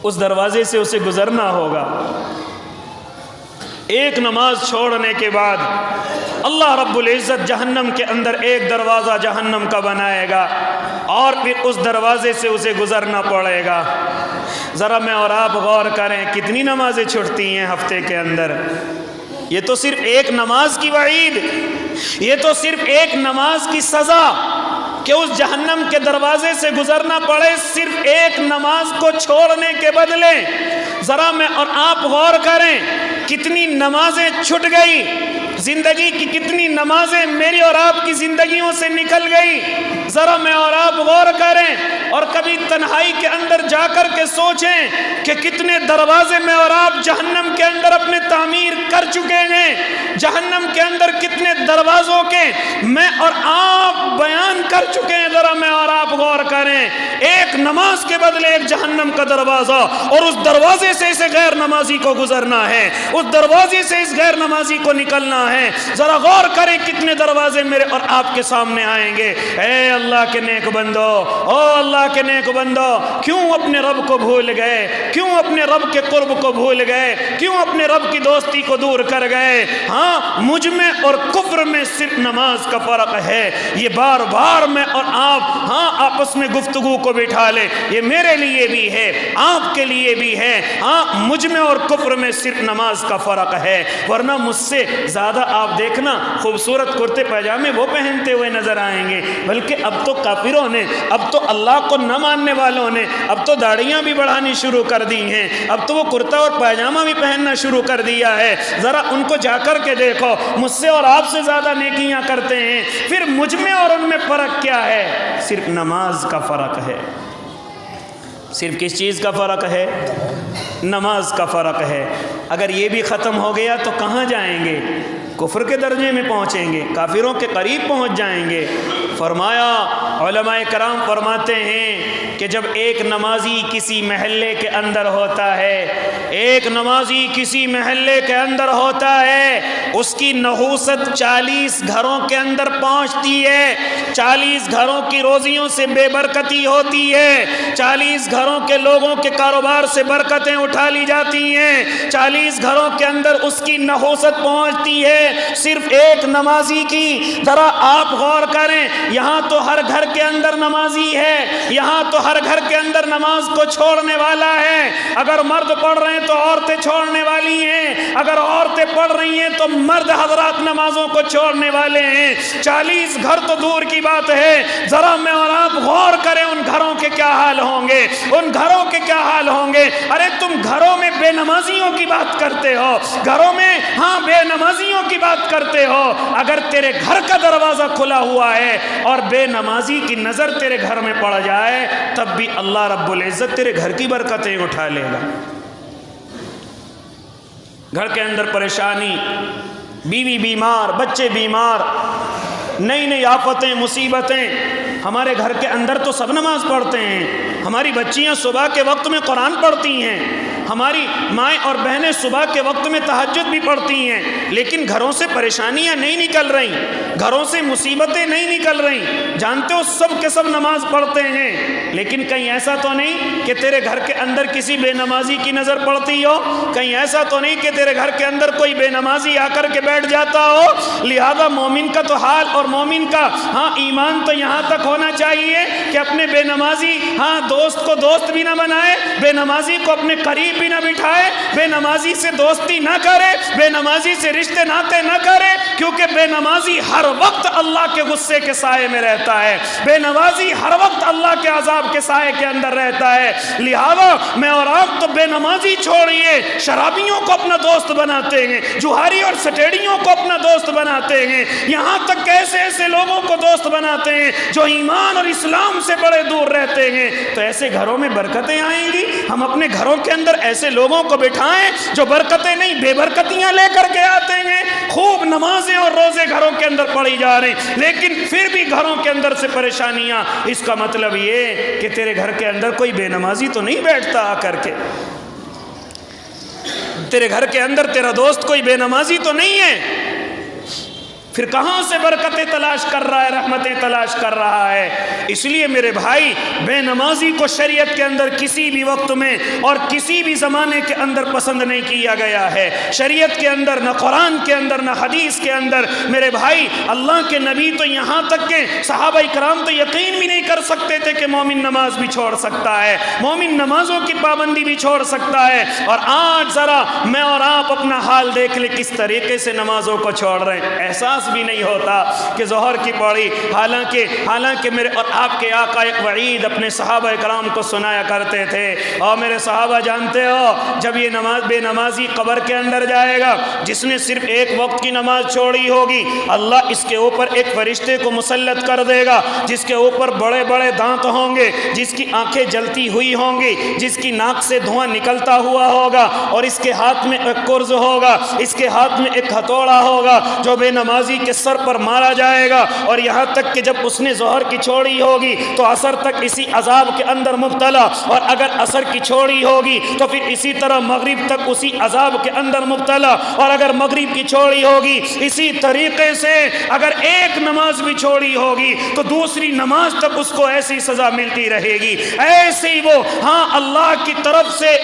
اس دروازے سے اسے گزرنا ہوگا۔ ایک نماز چھوڑنے کے بعد اللہ رب العزت جہنم کے اندر ایک دروازہ جہنم کا بنائے گا اور پھر اس دروازے سے اسے گزرنا پڑے گا۔ ذرا میں اور آپ غور کریں کتنی نمازیں چھوٹتی ہیں ہفتے کے اندر۔ یہ تو صرف ایک نماز کی وعید، یہ تو صرف ایک نماز کی سزا کہ اس جہنم کے دروازے سے گزرنا پڑے صرف ایک نماز کو چھوڑنے کے بدلے۔ ذرا میں اور آپ غور کریں کتنی نمازیں چھٹ گئی، زندگی کی کتنی نمازیں میری اور آپ کی زندگیوں سے نکل گئی۔ ذرا میں اور آپ غور کریں اور کبھی تنہائی کے اندر جا کر کے سوچیں کہ کتنے دروازے میں اور آپ جہنم کے اندر اپنے تعمیر کر چکے ہیں۔ جہنم کے اندر کتنے دروازوں کے میں اور آپ بیان کر چکے ہیں۔ ذرا میں اور آپ غور کریں، ایک نماز کے بدلے ایک جہنم کا دروازہ، اور اس دروازے سے اسے غیر نمازی کو گزرنا ہے، اس دروازے سے اس غیر نمازی کو نکلنا ہے۔ ذرا غور کریں کتنے دروازے میرے اور آپ کے سامنے آئیں گے۔ اے اللہ کے نیک بندو، او اللہ کے نیک بندو، کیوں اپنے رب کو بھول گئے؟ کیوں اپنے رب کے قرب کو بھول گئے؟ کیوں اپنے رب کی دوستی کو دور کر گئے؟ ہاں، مجھ میں اور کفر میں صرف نماز کا فرق ہے۔ یہ بار بار میں اور آپ آپس میں گفتگو کو بٹھا لے، یہ میرے لیے بھی ہے، آپ کے لیے بھی ہے۔ مجھ میں اور کفر میں صرف نماز کا فرق ہے، ورنہ مجھ سے زیادہ آپ دیکھنا خوبصورت کرتے پاجامے وہ پہنتے ہوئے نظر آئیں گے، بلکہ اب تو کافروں نے، اب تو اللہ کو نہ ماننے والوں نے اب تو داڑھیاں بھی بڑھانی شروع کر دی ہیں، اب تو وہ کرتا اور پاجامہ بھی پہننا شروع کر دیا ہے۔ ذرا ان کو جا کر کے دیکھو، مجھ سے اور آپ سے زیادہ نیکیاں کرتے ہیں، پھر مجھ میں اور ان میں فرق کیا ہے؟ صرف نماز کا فرق ہے۔ صرف کس چیز کا فرق ہے؟ نماز کا فرق ہے۔ اگر یہ بھی ختم ہو گیا تو کہاں جائیں گے؟ کفر کے درجے میں پہنچیں گے، کافروں کے قریب پہنچ جائیں گے۔ فرمایا، علماء کرام فرماتے ہیں کہ جب ایک نمازی کسی محلے کے اندر ہوتا ہے، ایک نمازی کسی محلے کے اندر ہوتا ہے، اس کی نحوست 40 گھروں کے اندر پہنچتی ہے، 40 گھروں کی روزیوں سے بے برکتی ہوتی ہے، 40 گھروں کے لوگوں کے کاروبار سے برکتیں اٹھا لی جاتی ہیں، 40 گھروں کے اندر اس کی نحوست پہنچتی ہے صرف ایک نمازی کی۔ ذرا آپ غور کریں، یہاں تو ہر گھر کے اندر نمازی ہے، یہاں تو ہر گھر کے اندر نماز کو چھوڑنے والا ہے۔ اگر مرد پڑھ رہے ہیں تو عورتیں چھوڑنے والی ہیں، اگر عورتیں پڑھ رہی ہیں تو مرد حضرات نمازوں کو چھوڑنے والے ہیں۔ 40 گھر تو دور کی بات ہے، ذرا میں اور آپ غور کریں ان گھروں کے کیا حال ہوں گے، ان گھروں کے کیا حال ہوں گے۔ ارے تم گھروں میں بے نمازیوں کی بات کرتے ہو، گھروں میں بے نمازیوں کی بات کرتے ہو، اگر تیرے گھر کا دروازہ کھلا ہوا ہے اور بے نمازی کی نظر تیرے گھر میں پڑ جائے، تب بھی اللہ رب العزت تیرے گھر کی برکتیں اٹھا لے گا۔ گھر کے اندر پریشانی، بیوی بیمار، بچے بیمار، نئی نئی آفتیں، مصیبتیں۔ ہمارے گھر کے اندر تو سب نماز پڑھتے ہیں، ہماری بچیاں صبح کے وقت میں قرآن پڑھتی ہیں، ہماری مائیں اور بہنیں صبح کے وقت میں تہجد بھی پڑھتی ہیں، لیکن گھروں سے پریشانیاں نہیں نکل رہی، گھروں سے مصیبتیں نہیں نکل رہی۔ جانتے ہو سب کے سب نماز پڑھتے ہیں، لیکن کہیں ایسا تو نہیں کہ تیرے گھر کے اندر کسی بے نمازی کی نظر پڑتی ہو، کہیں ایسا تو نہیں کہ تیرے گھر کے اندر کوئی بے نمازی آ کر کے بیٹھ جاتا ہو۔ لہذا مومن کا تو حال اور مومن کا ایمان تو یہاں تک ہونا چاہیے کہ اپنے بے نمازی دوست کو دوست بھی نہ بنائے، بے نمازی کو اپنے قریب بھی نہ بٹھائے، بے نمازی سے دوستی نہ کرے، بے نمازی سے رشتے ناطے نہ کرے، کیونکہ بے نمازی ہر وقت اللہ کے غصے کے سائے میں رہتا ہے، بے نمازی ہر وقت اللہ کے عذاب کے سائے کے اندر رہتا ہے۔ لہذا میں اور آپ تو بے نمازی چھوڑیے، شرابیوں کو اپنا دوست بناتے ہیں، جوہاری اور سٹیڑیوں کو اپنا دوست بناتے ہیں، یہاں تک کہ ایسے لوگوں کو دوست بناتے ہیں جو ایمان اور اسلام سے بڑے دور رہتے ہیں۔ تو ایسے گھروں میں برکتیں آئیں گی۔ ہم اپنے گھروں کے اندر ایسے لوگوں کو بٹھائیں جو برکتیں نہیں بے برکتیاں لے کر کے آتے ہیں۔ خوب نمازیں اور روزے گھروں کے اندر پڑھی جا رہی، لیکن پھر بھی گھروں کے اندر سے پریشانیاں۔ اس کا مطلب یہ کہ تیرے گھر کے اندر کوئی بے نمازی تو نہیں بیٹھتا آ کر کے، تیرے گھر کے اندر تیرا دوست کوئی بے نمازی تو نہیں ہے۔ پھر کہاں سے برکتیں تلاش کر رہا ہے، رحمتیں تلاش کر رہا ہے؟ اس لیے میرے بھائی، بے نمازی کو شریعت کے اندر کسی بھی وقت میں اور کسی بھی زمانے کے اندر پسند نہیں کیا گیا ہے۔ شریعت کے اندر، نہ قرآن کے اندر، نہ حدیث کے اندر۔ میرے بھائی، اللہ کے نبی تو یہاں تک کہ صحابہ کرام تو یقین بھی نہیں کر سکتے تھے کہ مومن نماز بھی چھوڑ سکتا ہے، مومن نمازوں کی پابندی بھی چھوڑ سکتا ہے۔ اور آج ذرا میں اور آپ اپنا حال دیکھ لیں، کس طریقے سے نمازوں کو چھوڑ رہے ہیں۔ احساس بھی نہیں ہوتا کہ ظہر کی پڑھی، حالانکہ میرے اور آپ کے آقا ایک وعید اپنے صحابہ کرام کو سنایا کرتے تھے۔ اور میرے صحابہ جانتے ہو، جب یہ بے نمازی قبر کے اندر جائے گا، جس نے صرف ایک وقت کی نماز چھوڑی ہوگی، اللہ اس کے اوپر ایک فرشتے کو مسلط کر دے گا، جس کے اوپر بڑے بڑے دانت ہوں گے، جس کی آنکھیں جلتی ہوئی ہوں گی، جس کی ناک سے دھواں نکلتا ہوا ہوگا، اور اس کے ہاتھ میں ایک کرز ہوگا، اس کے ہاتھ میں ایک ہتھوڑا ہوگا، جو بے نمازی کے سر پر مارا جائے گا۔ اور یہاں تک کہ جب اس نے ظہر کی چھوڑی ہوگی تو عصر تک اسی عذاب کے اندر مبتلا، اور اگر عصر کی چھوڑی ہوگی تو پھر اسی طرح مغرب تک اسی عذاب کے اندر مبتلا، اور اگر مغرب کی چھوڑی ہوگی اسی طریقے سے اگر ایک نماز بھی چھوڑی ہوگی تو دوسری نماز تک اس کو ایسی سزا ملتی رہے گی۔ ایسے ہی وہ اللہ کی طرف سے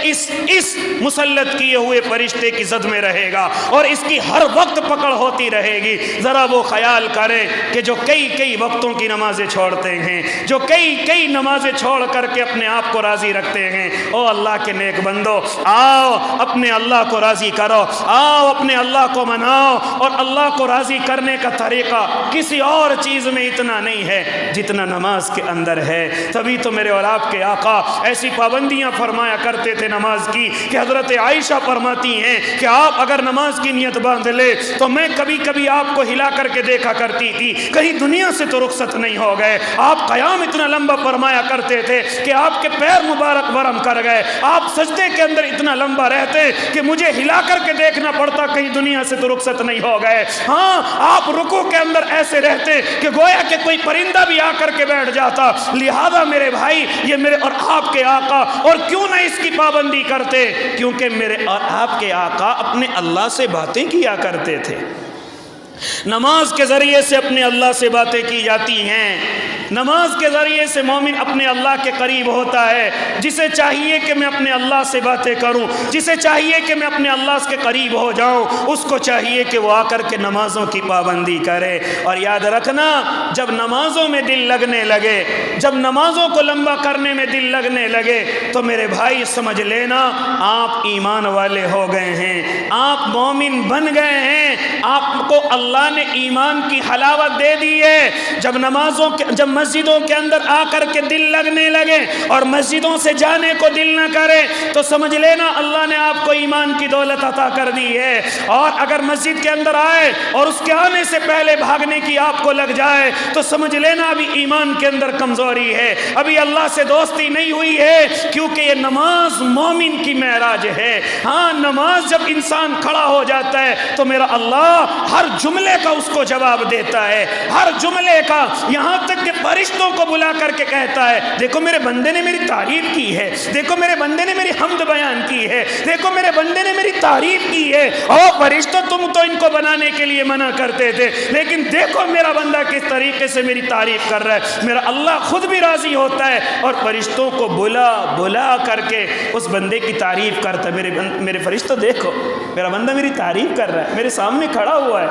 اس مسلط کیے ہوئے فرشتے کی زد میں رہے گا، اور اس کی ہر وقت پکڑ ہوتی رہے گی۔ ذرا وہ خیال کرے کہ جو کئی وقتوں کی نمازیں چھوڑتے ہیں، جو کئی نمازیں چھوڑ کر کے اپنے آپ کو راضی رکھتے ہیں، او اللہ کے نیک بندو، آؤ اپنے اللہ کو راضی کرو، آؤ اپنے اللہ کو مناؤ۔ اور اللہ کو راضی کرنے کا طریقہ کسی اور چیز میں اتنا نہیں ہے جتنا نماز کے اندر ہے۔ تبھی تو میرے اور آپ کے آقا ایسی پابندیاں فرمایا کرتے تھے نماز کی کہ حضرت عائشہ فرماتی ہیں کہ آپ اگر نماز کی نیت باندھ لے تو میں کبھی کبھی آپ کو ہلا کر کے دیکھا کرتی تھی، کہیں دنیا سے تو رخصت نہیں ہو گئے۔ آپ قیام اتنا لمبا فرمایا کرتے تھے کہ آپ کے پیر مبارک ورم کر گئے، آپ سجدے کے اندر اتنا لمبا رہتے کہ مجھے ہلا کر کے دیکھنا پڑتا، کہیں دنیا سے تو رخصت نہیں ہو گئے۔ ہاں، آپ رکوع کے اندر ایسے رہتے کہ گویا کہ کوئی پرندہ بھی آ کر کے بیٹھ جاتا۔ لہذا میرے بھائی، یہ میرے اور آپ کے آقا، اور کیوں نہ اس کی پابندی کرتے؟ کیونکہ میرے اور آپ کے آقا اپنے اللہ سے باتیں کیا کرتے تھے۔ نماز کے ذریعے سے اپنے اللہ سے باتیں کی جاتی ہیں۔ نماز کے ذریعے سے مومن اپنے اللہ کے قریب ہوتا ہے۔ جسے چاہیے کہ میں اپنے اللہ سے باتیں کروں، جسے چاہیے کہ میں اپنے اللہ کے قریب ہو جاؤں، اس کو چاہیے کہ وہ آ کر کے نمازوں کی پابندی کرے۔ اور یاد رکھنا، جب نمازوں میں دل لگنے لگے، جب نمازوں کو لمبا کرنے میں دل لگنے لگے، تو میرے بھائی سمجھ لینا آپ ایمان والے ہو گئے ہیں، آپ مومن بن گئے ہیں، آپ کو اللہ نے ایمان کی حلاوت دے دی ہے۔ جب مسجدوں کے اندر آ کر کے دل لگنے لگے اور مسجدوں سے جانے کو دل نہ کرے، تو سمجھ لینا اللہ نے آپ کو ایمان کی دولت عطا کر دی ہے۔ اور اگر مسجد کے اندر آئے اور اس کے آنے سے پہلے بھاگنے کی آپ کو لگ جائے، تو سمجھ لینا ابھی ایمان کے اندر کمزوری ہے، ابھی اللہ سے دوستی نہیں ہوئی ہے، کیونکہ یہ نماز مومن کی معراج ہے۔ ہاں، نماز جب انسان کھڑا ہو جاتا ہے تو میرا اللہ ہر جملے کا اس کو جواب دیتا ہے، ہر جملے کا، یہاں تک کہ فرشتوں کو بلا کر کے کہتا ہے، دیکھو میرے بندے نے میری تعریف کی ہے، دیکھو میرے بندے نے میری حمد بیان کی ہے، دیکھو میرے بندے نے میری تعریف کی ہے۔ اور فرشتوں، تم تو ان کو بنانے کے لیے منع کرتے تھے، لیکن دیکھو میرا بندہ کس طریقے سے میری تعریف کر رہا ہے۔ میرا اللہ خود بھی راضی ہوتا ہے اور فرشتوں کو بلا کر کے اس بندے کی تعریف کرتا ہے۔ میرے فرشتوں، دیکھو میرا بندہ میری تعریف کر رہا ہے، میرے سامنے کھڑا ہوا ہے،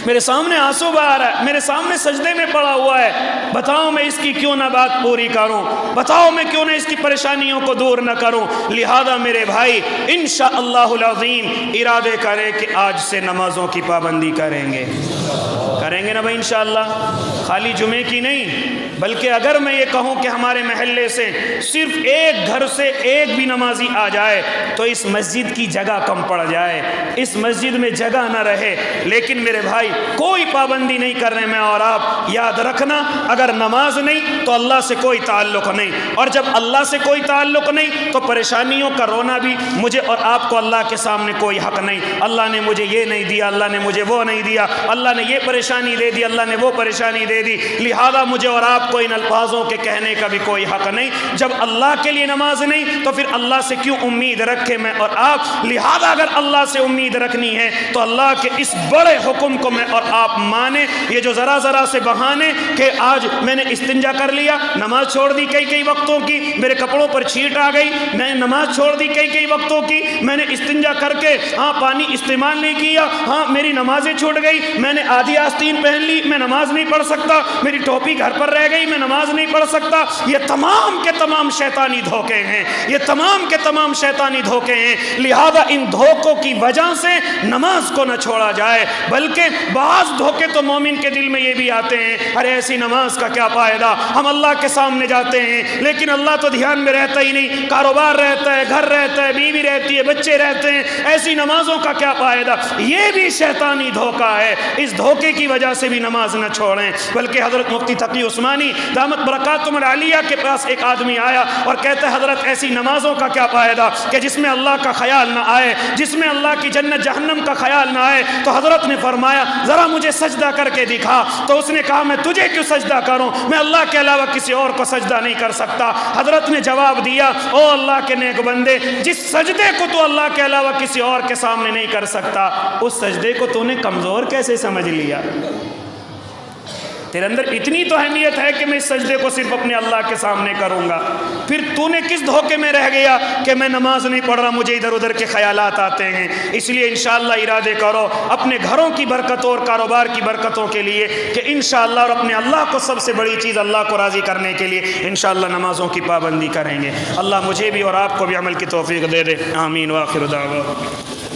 میرے سامنے آنسو بہا رہا ہے، میرے سامنے سجدے میں پڑا ہوا ہے، بتاؤ میں اس کی کیوں نہ بات پوری کروں، بتاؤ میں کیوں نہ اس کی پریشانیوں کو دور نہ کروں۔ لہذا میرے بھائی، انشاءاللہ العظیم ارادے کریں کہ آج سے نمازوں کی پابندی کریں گے نا بھائی انشاءاللہ۔ خالی جمعے کی نہیں، بلکہ اگر میں یہ کہوں کہ ہمارے محلے سے صرف ایک گھر سے ایک بھی نمازی آ جائے تو اس مسجد کی جگہ کم پڑ جائے، اس مسجد میں جگہ نہ رہے۔ لیکن میرے بھائی، کوئی پابندی نہیں کر رہے میں اور آپ۔ یاد رکھنا، اگر نماز نہیں تو اللہ سے کوئی تعلق نہیں، اور جب اللہ سے کوئی تعلق نہیں تو پریشانیوں کا رونا بھی مجھے اور آپ کو اللہ کے سامنے کوئی حق نہیں۔ اللہ نے مجھے یہ نہیں دیا، اللہ نے مجھے وہ نہیں دیا، اللہ نے یہ پریشانی دے دی، اللہ نے وہ پریشانی دے دے دی، لہذا مجھے اور آپ کو ان الفاظوں کے کہنے کا بھی کوئی حق نہیں۔ جب اللہ کے لیے نماز نہیں تو پھر اللہ سے کیوں امید رکھے میں اور آپ؟ لہذا اگر اللہ سے امید رکھنی ہے تو اللہ کے اس بڑے حکم کو میں اور آپ مانیں۔ یہ جو ذرا ذرا سے بہانے کہ آج میں نے استنجا کر لیا، نماز چھوڑ دی کئی وقتوں کی، میرے کپڑوں پر چھینٹ آ گئی، میں نماز چھوڑ دی کئی وقتوں کی، میں نے استنجا کر کے پانی استعمال نہیں کیا، میری نمازیں چھوٹ گئی، میں نے آدھی آستین پہن لی، میں نماز نہیں پڑھ سکتا، میری ٹوپی گھر پر رہ گئی، میں نماز نہیں پڑھ سکتا۔ یہ تمام کے تمام شیطانی دھوکے ہیں، یہ تمام کے تمام شیطانی دھوکے ہیں۔ لہذا ان دھوکوں کی وجہ سے نماز کو نہ چھوڑا جائے، بلکہ بعض دھوکے تو مومن کے دل میں یہ بھی آتے ہیں، ارے ایسی نماز کا کیا فائدہ، ہم اللہ کے سامنے جاتے ہیں لیکن اللہ تو دھیان میں رہتا ہی نہیں، کاروبار رہتا ہے، گھر رہتا ہے، بیوی رہتی ہے، بچے رہتے ہیں، ایسی نمازوں کا کیا فائدہ۔ یہ بھی شیطانی دھوکہ ہے، اس دھوکے کی وجہ سے بھی نماز نہ چھوڑیں۔ بلکہ حضرت مفتی تقی عثمانی دامت برکاتہم العالیہ کے پاس ایک آدمی آیا اور کہتا ہے حضرت ایسی نمازوں کا کیا فائدہ کہ جس میں اللہ کا خیال نہ آئے، جس میں اللہ کی جنت جہنم کا خیال نہ آئے۔ تو حضرت نے فرمایا ذرا مجھے سجدہ کر کے دکھا۔ تو اس نے کہا میں تجھے کیوں سجدہ کروں، میں اللہ کے علاوہ کسی اور کو سجدہ نہیں کر سکتا۔ حضرت نے جواب دیا او اللہ کے نیک بندے، جس سجدے کو تو اللہ کے علاوہ کسی اور کے سامنے نہیں کر سکتا، اس سجدے کو تو نے کمزور کیسے سمجھ لیا؟ تیرے اندر اتنی تو اہمیت ہے کہ میں اس سجدے کو صرف اپنے اللہ کے سامنے کروں گا، پھر تو نے کس دھوکے میں رہ گیا کہ میں نماز نہیں پڑھ رہا، مجھے ادھر ادھر کے خیالات آتے ہیں۔ اس لیے انشاءاللہ ارادے کرو اپنے گھروں کی برکتوں اور کاروبار کی برکتوں کے لیے کہ انشاءاللہ اور اپنے اللہ کو سب سے بڑی چیز اللہ کو راضی کرنے کے لیے انشاءاللہ نمازوں کی پابندی کریں گے۔ اللہ مجھے بھی اور آپ کو بھی عمل کی توفیق دے دے، آمین۔ وآخر دعوانا